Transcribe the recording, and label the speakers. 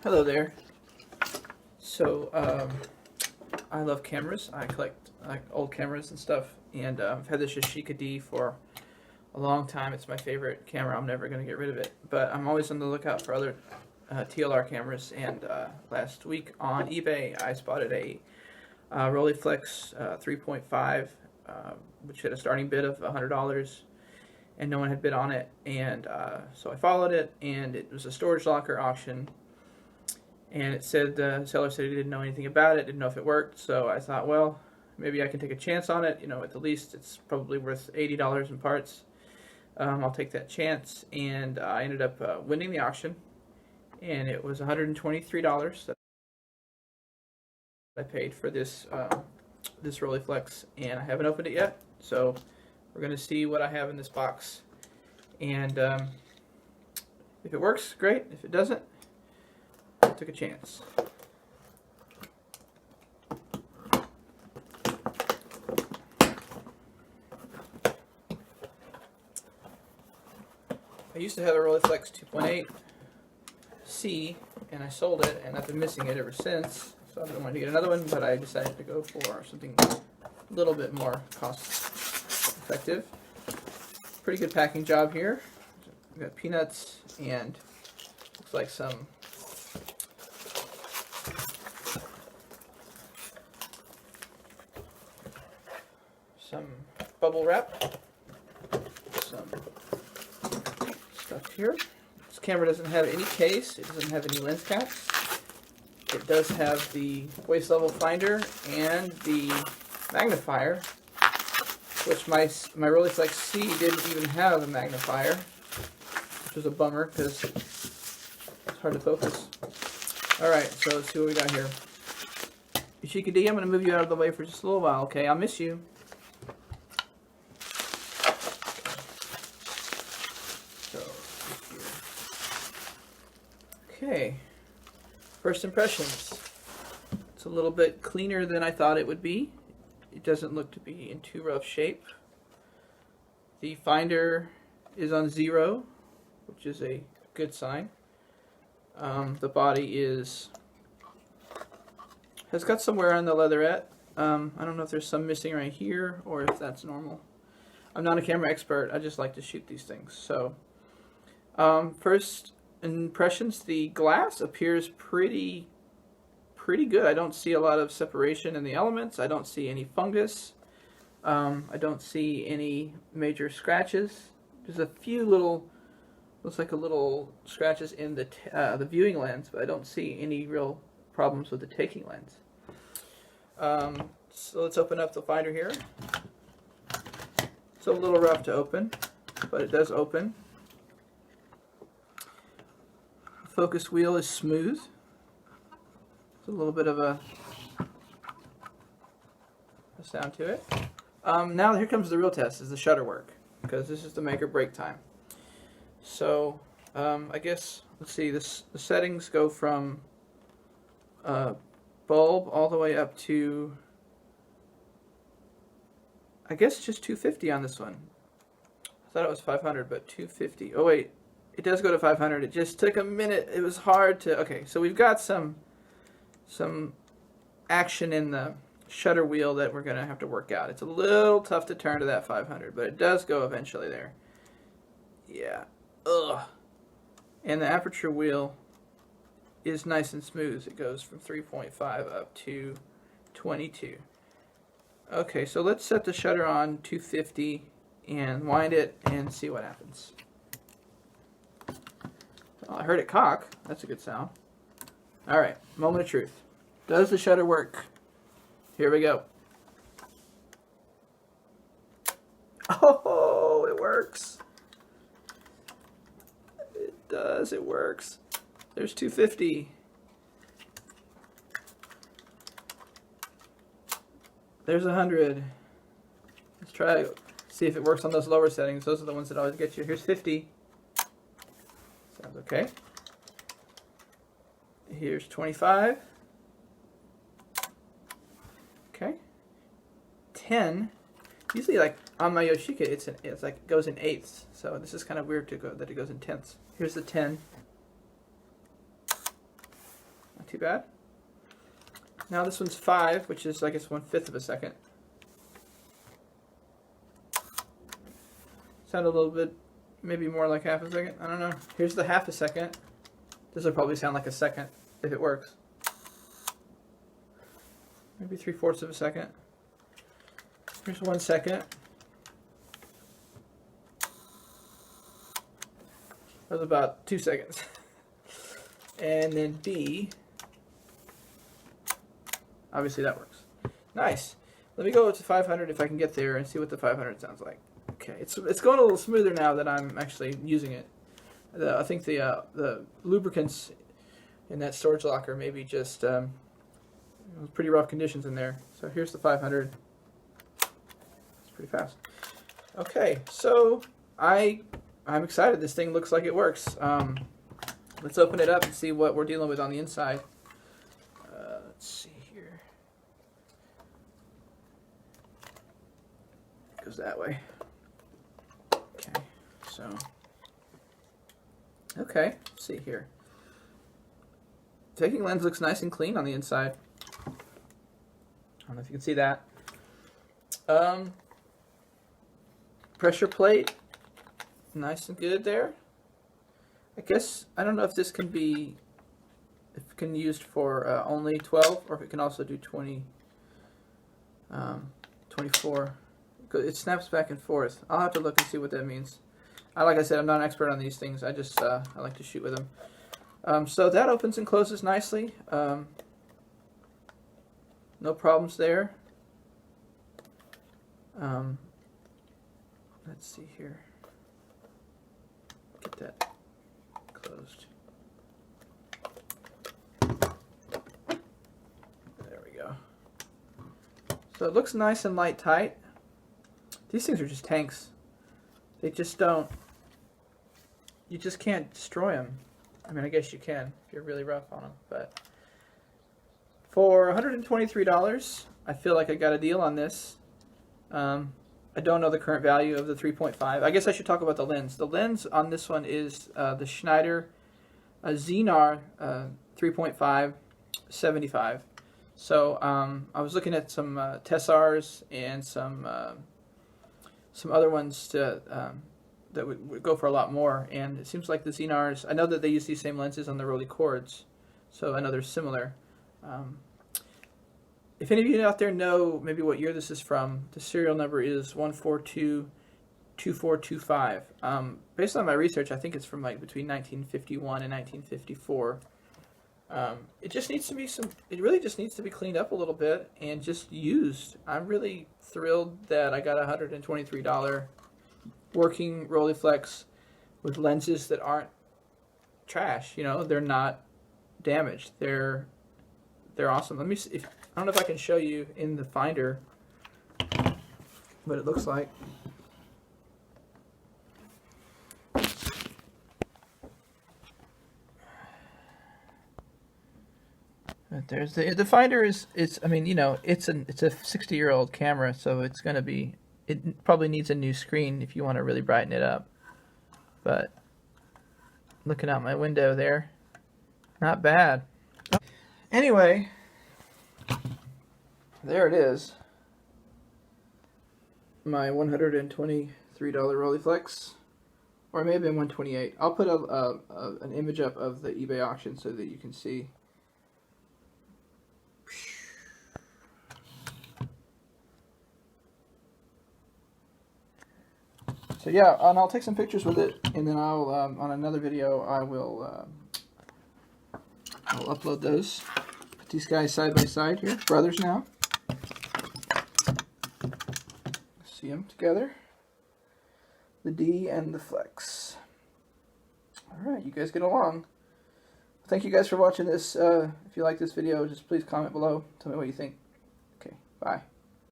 Speaker 1: Hello there. So, I love cameras. I collect old cameras and stuff, and I've had this Yashica D for a long time. It's my favorite camera. I'm never going to get rid of it, but I'm always on the lookout for other TLR cameras, and last week on eBay I spotted a Rolleiflex 3.5, which had a starting bid of $100, and no one had bid on it, and so I followed it, and it was a storage locker auction. And it said, the seller said he didn't know anything about it, didn't know if it worked, so I thought, well, maybe I can take a chance on it. You know, at the least, it's probably worth $80 in parts. I'll take that chance, and I ended up winning the auction, and it was $123 that I paid for this this Rolleiflex, and I haven't opened it yet, so we're going to see what I have in this box, and if it works, great. If it doesn't, I took a chance. I used to have a Rolleiflex 2.5A, and I sold it, and I've been missing it ever since. So I've been wanting to get another one, but I decided to go for something a little bit more cost effective. Pretty good packing job here. We've got peanuts and looks like some bubble wrap, some stuff here. This camera doesn't have any case, it doesn't have any lens caps. It does have the waist level finder and the magnifier, which my Rolleiflex C didn't even have a magnifier, which was a bummer because it's hard to focus. Alright, so let's see what we got here. Yashica D, I'm going to move you out of the way for just a little while, okay? I'll miss you. Okay, first impressions. It's a little bit cleaner than I thought it would be. It doesn't look to be in too rough shape. The finder is on 0, which is a good sign. The body has got some wear on the leatherette. I don't know if there's some missing right here or if that's normal. I'm not a camera expert, I just like to shoot these things. So, first impressions, the glass appears pretty good. I don't see a lot of separation in the elements. I don't see any fungus. I don't see any major scratches. There's a few little, looks like a little scratches in the viewing lens, but I don't see any real problems with the taking lens. So let's open up the finder here. It's a little rough to open, but it does open. Focus wheel is smooth. It's a little bit of a sound to it. Now here comes the real test, is the shutter work, because this is the make or break time. So I guess, let's see, the settings go from bulb all the way up to, I guess, just 250 on this one. I thought it was 500, but 250. Oh wait, it does go to 500. It just took a minute. It was hard to... Okay, so we've got some action in the shutter wheel that we're going to have to work out. It's a little tough to turn to that 500, but it does go eventually there. Yeah. Ugh. And the aperture wheel is nice and smooth. It goes from 3.5 up to 22. Okay, so let's set the shutter on 250 and wind it and see what happens. Oh, I heard it cock. That's a good sound. Alright, moment of truth. Does the shutter work? Here we go. Oh, it works. It does, it works. There's 250. There's 100. Let's try, see if it works on those lower settings. Those are the ones that always get you. Here's 50. Sounds okay. Here's 25. Okay. 10. Usually, like on my Yashica, it's like it goes in eighths. So this is kind of weird that it goes in tenths. Here's the 10. too bad. Now this one's 5, which is, I guess, 1/5 of a second. Sound a little bit, maybe more like half a second. I don't know. Here's the half a second. This will probably sound like a second if it works. Maybe 3/4 of a second. Here's 1 second. That was about 2 seconds. And then B. Obviously that works. Nice. Let me go to 500 if I can get there and see what the 500 sounds like. Okay, it's going a little smoother now that I'm actually using it. I think the lubricants in that storage locker maybe just pretty rough conditions in there. So here's the 500. It's pretty fast. Okay, so I'm excited. This thing looks like it works. Let's open it up and see what we're dealing with on the inside. Let's see here. It goes that way. Okay, so. Okay, let's see here. Taking lens looks nice and clean on the inside. I don't know if you can see that. Pressure plate, nice and good there. I guess, I don't know if this can be, if it can be used for only 12, or if it can also do 20, 24. It snaps back and forth. I'll have to look and see what that means. Like I said, I'm not an expert on these things. I just, I like to shoot with them. So that opens and closes nicely. No problems there. Let's see here. Get that closed. There we go. So it looks nice and light tight. These things are just tanks. They just don't, you just can't destroy them. I mean, I guess you can if you're really rough on them, but for $123, I feel like I got a deal on this. I don't know the current value of the 3.5. I guess I should talk about the lens. The lens on this one is the Schneider Xenar 3.5 75. So I was looking at some Tessars and some other ones that would go for a lot more, and it seems like the Xenars, I know that they use these same lenses on the Rolleicords, so I know they're similar. If any of you out there know maybe what year this is from, the serial number is 1422425. Based on my research, I think it's from like between 1951 and 1954. It just needs to be it really just needs to be cleaned up a little bit and just used. I'm really thrilled that I got a $123 working Rolleiflex with lenses that aren't trash. You know, they're not damaged. They're awesome. Let me see if, I don't know if I can show you in the Finder what it looks like. But there's the Finder is, I mean, you know, it's a 60-year-old camera, so it's going to be, it probably needs a new screen if you want to really brighten it up. But looking out my window there, not bad. Anyway, there it is. My $123 Rolleiflex, or maybe $128. I'll put an image up of the eBay auction so that you can see. So yeah, and I'll take some pictures with it, and then I'll on another video I'll upload those. Put these guys side by side here, brothers now. See them together. The D and the Flex. All right, you guys get along. Thank you guys for watching this. If you like this video, just please comment below. Tell me what you think. Okay, bye.